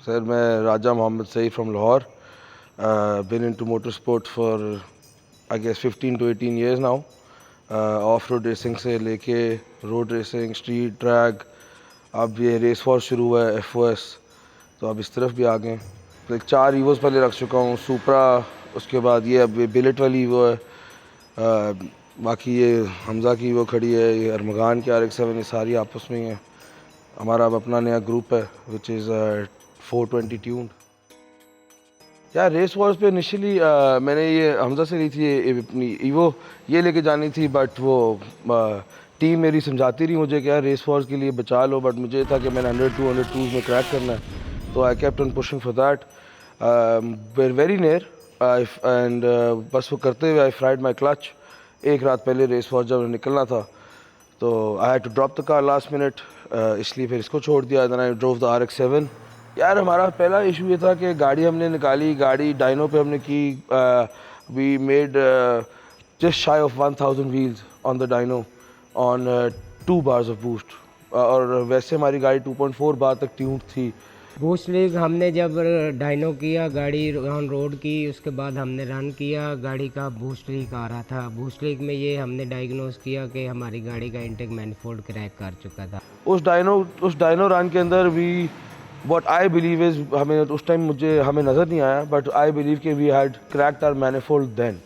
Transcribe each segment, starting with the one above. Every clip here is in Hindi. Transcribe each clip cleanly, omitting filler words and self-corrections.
सर मैं Raja Mohammad Saeed from Lahore. Been into motorsport for I guess 15 to 18 years now. Of road racing से लेके रोड रेसिंग, स्ट्रीट ट्रैक, अब ये रेस वॉर शुरू हुआ है F1, तो अब इस तरफ भी आ गए. लाइक 4 ईवोस पहले रख चुका हूँ, सुपरा, उसके बाद ये अब बिलेट वाली ईवो है, बाकी ये हमज़ा की ईवो खड़ी है, ये अरमगान की RX-7, ये सारी आपस में ही है. हमारा अब अपना नया ग्रुप है विच इज़ 420 ट्यून्ड. यार रेस वॉर्स पे इनिशियली मैंने ये हमज़ा से ली थी ये अपनी ईवो, ये लेके जानी थी, बट वो टीम मेरी समझाती रही मुझे कि यार रेस वॉर्स के लिए बचा लो, बट मुझे था कि मैंने 100-200 में क्रैक करना है, तो I kept on pushing for that. Were very near and बस वो करते हुए आई फ्राइड माई क्लच. एक रात पहले रेस वॉर्स जब निकलना था तो I had to drop the car last minute, इसलिए फिर इसको छोड़ दिया. Then I drove the RX-7. यार हमारा पहला इशू ये था कि गाड़ी हमने निकाली, गाड़ी डाइनो पे हमने की, we made just shy of 1000 wheels on the dyno on 2 bars of boost, और वैसे हमारी गाड़ी 2.4 बार तक ट्यून्ड थी. बूस्ट लीग हमने जब डाइनो किया, गाड़ी ऑन रोड की, उसके बाद हमने रन किया, गाड़ी का बूस्ट लीग आ रहा था. बूस्ट लीग में ये हमने डायग्नोस किया कि हमारी गाड़ी का इंटेक मैनिफोल्ड क्रैक कर चुका था. उस डाइनो रन के अंदर we what I believe is, हमें उस टाइम हमें नज़र नहीं आया, बट आई बिलीव कि we had cracked our manifold then,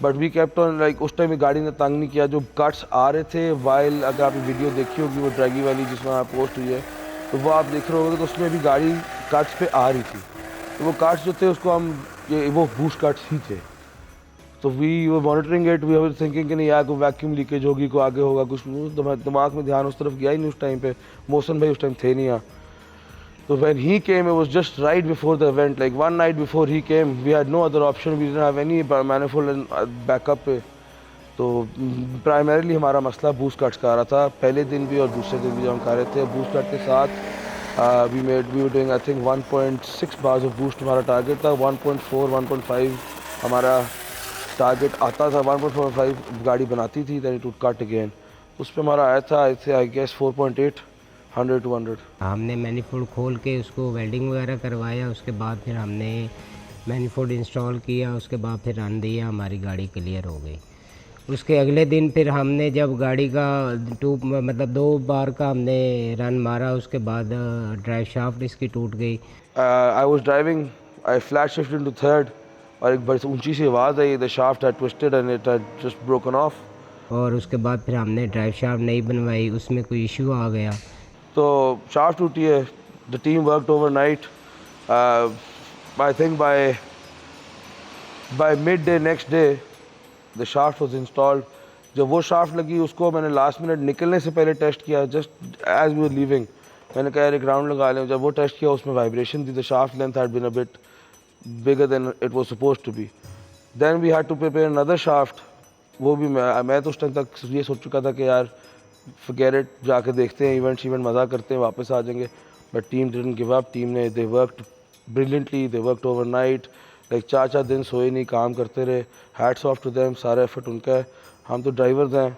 but we kept on. Like उस टाइम गाड़ी ने तंग नहीं किया. जो कट्स आ रहे थे वाइल, अगर आपने वीडियो देखी होगी वो ड्रैगी वाली जिसमें आप पोस्ट हुई है, तो वो आप देख रहे होगे तो उसमें भी गाड़ी कट्स पे आ रही थी. तो वो कट्स जो थे उसको हम वो बूस्ट कट्स ही थे. तो we were monitoring it, we were thinking कि नहीं यार कोई वैक्यूम लीकेज होगी, को आगे होगा कुछ. दिमाग में ध्यान उस तरफ गया ही नहीं उस टाइम पे. मोहसन भाई उस टाइम थे नहीं यहाँ. So when he came, it was just right before the event, like one night before he came. We had no other option. We didn't have any manifold and backup पे. तो प्राइमरीली हमारा मसला बूस्ट कट्स का आ रहा था, पहले दिन भी और दूसरे दिन भी हम कर रहे थे. बूस्ट कट के साथ we were doing I think 1.6 bars of boost हमारा टारगेट था. 1.4 1.5 हमारा टारगेट आता था. 1.45 गाड़ी बनाती थी, then it would cut again. उस पर हमारा आया था आई गेस 4.8, 100-200. हमने मैनिफोल्ड खोल के उसको वेल्डिंग वगैरह करवाया, उसके बाद फिर हमने मैनिफोल्ड इंस्टॉल किया, उसके बाद फिर रन दिया, हमारी गाड़ी क्लियर हो गई. उसके अगले दिन फिर हमने जब गाड़ी का 2 बार का हमने रन मारा, उसके बाद ड्राइव शाफ्ट इसकी टूट गई. I was driving, I flat shift into third, और एक बड़ी ऊंची सी आवाज़ आई, the shaft had twisted and it had just broken off. और उसके बाद फिर हमने ड्राइव शाफ्ट नहीं बनवाई, उसमें कोई इशू आ गया. तो शाफ्ट टूटी है. The team worked overnight. I think by mid day next day the shaft was installed. जब वो शाफ्ट लगी उसको मैंने लास्ट मिनट निकलने से पहले टेस्ट किया, just as we were leaving. मैंने कहा यार एक राउंड लगा लें. जब वो टेस्ट किया उसमें वाइब्रेशन थी. The shaft length had been a bit bigger than it was supposed to be. Then we had to prepare another shaft. वो भी मैं तो उस टाइम तक ये सोच चुका था कि यार forget it, जाके देखते हैं, इवेंट मज़ा करते हैं, वापस आ जाएंगे. But team didn't give up. Team ने they worked brilliantly, they worked overnight. Like 4 दिन सोए नहीं, काम करते रहे. हैट्स ऑफ टू देम, सारा एफर्ट उनका है. हम तो ड्राइवर्स हैं,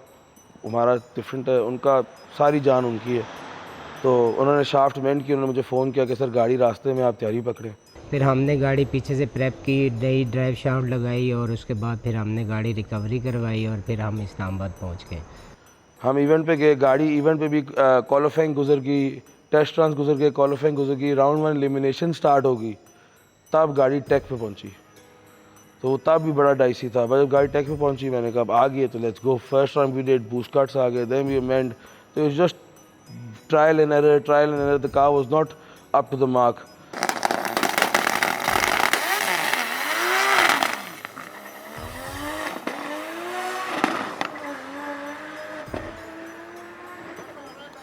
हमारा डिफरेंट है, उनका सारी जान उनकी है. तो उन्होंने शाफ्ट मेंट की, उन्होंने मुझे फ़ोन किया कि सर गाड़ी रास्ते में, आप तैयारी पकड़ें. फिर हमने गाड़ी पीछे से प्रेप की, नई ड्राइव शाफ्ट लगाई, और उसके बाद फिर हमने गाड़ी रिकवरी करवाई, और फिर हम इस्लामाबाद पहुँच गए. हम इवेंट पे गए, गाड़ी इवेंट पे भी क्वालिफाइंग गुजर गई, टेस्ट रन गुजर गए, क्वालिफाइंग गुजर गई, राउंड 1 एलिमिनेशन स्टार्ट होगी, तब गाड़ी टेक पे पहुंची. तो तब भी बड़ा डाइसी था. जब गाड़ी टेक पे पहुंची मैंने कहा अब आ गई है तो let's go. First round we did, boost cuts आ गए, देन वी मेंट. तो it's just trial and error. The car was not up to the mark.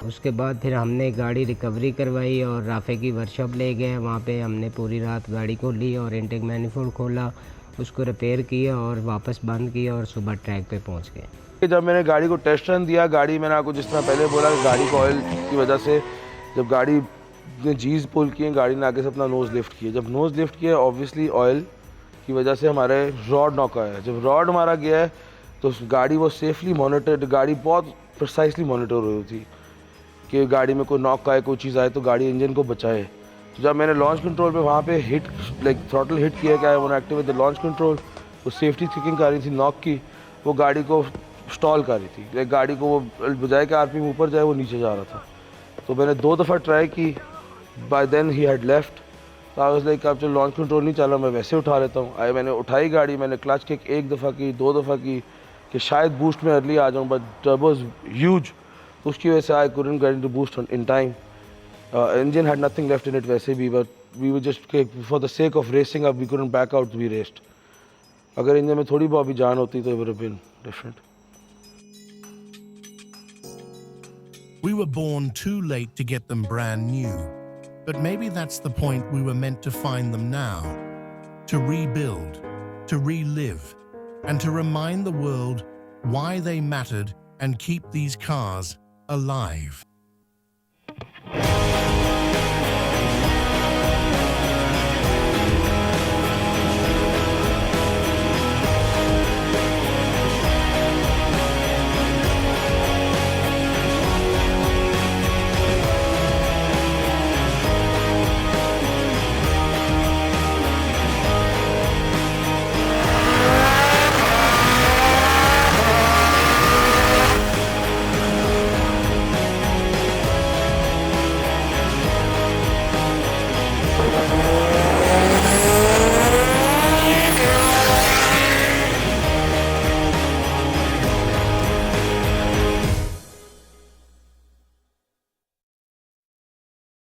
उसके बाद फिर हमने गाड़ी रिकवरी करवाई और राफ़े की वर्कशॉप ले गए. वहाँ पे हमने पूरी रात गाड़ी को ली और इंटेक मैनिफोल्ड खोला, उसको रिपेयर किया और वापस बंद किया, और सुबह ट्रैक पे पहुँच गए. जब मैंने गाड़ी को टेस्ट रन दिया, गाड़ी मैंने आपको जिस तरह पहले बोला कि गाड़ी को ऑयल की वजह से जब गाड़ी ने जीज पुल किए, गाड़ी ने आगे से अपना नोज़ लिफ्ट किया. जब नोज़ लिफ्ट किया ऑब्वियसली ऑयल की वजह से हमारे रॉड नॉक आया है. जब रॉड मारा गया है तो गाड़ी वो सेफली मॉनिटर्ड, गाड़ी बहुत प्रिसाइसली मॉनिटर हो रही थी कि गाड़ी में कोई नॉक आए, कोई चीज़ आए तो गाड़ी इंजन को बचाए. तो जब मैंने लॉन्च कंट्रोल पे वहाँ पे हिट लाइक थ्रॉटल हिट किया क्या है active with the launch control, वो सेफ्टी किकिंग कर रही थी नॉक की, वो गाड़ी को स्टॉल कर रही थी, लाइक गाड़ी को वो बजाय के आरपीएम ऊपर जाए वो नीचे जा रहा था। तो मैंने 2 दफ़ा ट्राई की, by then he had left. तो आई वाज लाइक अब जो लॉन्च कंट्रोल नहीं चला मैं वैसे उठा लेता हूँ। मैंने उठाई गाड़ी, मैंने क्लच किक 1 दफ़ा की, 2 दफ़ा की कि शायद बूस्ट में अर्ली आ जाऊँ, बट टर्बो वाज ह्यूज, तो उसकी वजह से I couldn't get into boost in time. Engine had nothing left in it वैसे भी, but we were just for the sake of racing up we couldn't back out, we raced. अगर इंजन में थोड़ी बहुत भी जान होती तो it would have been different. We were born too late to get them brand new, but maybe that's the point we were meant to find them now, to rebuild, to relive, and to remind the world why they mattered and keep these cars alive.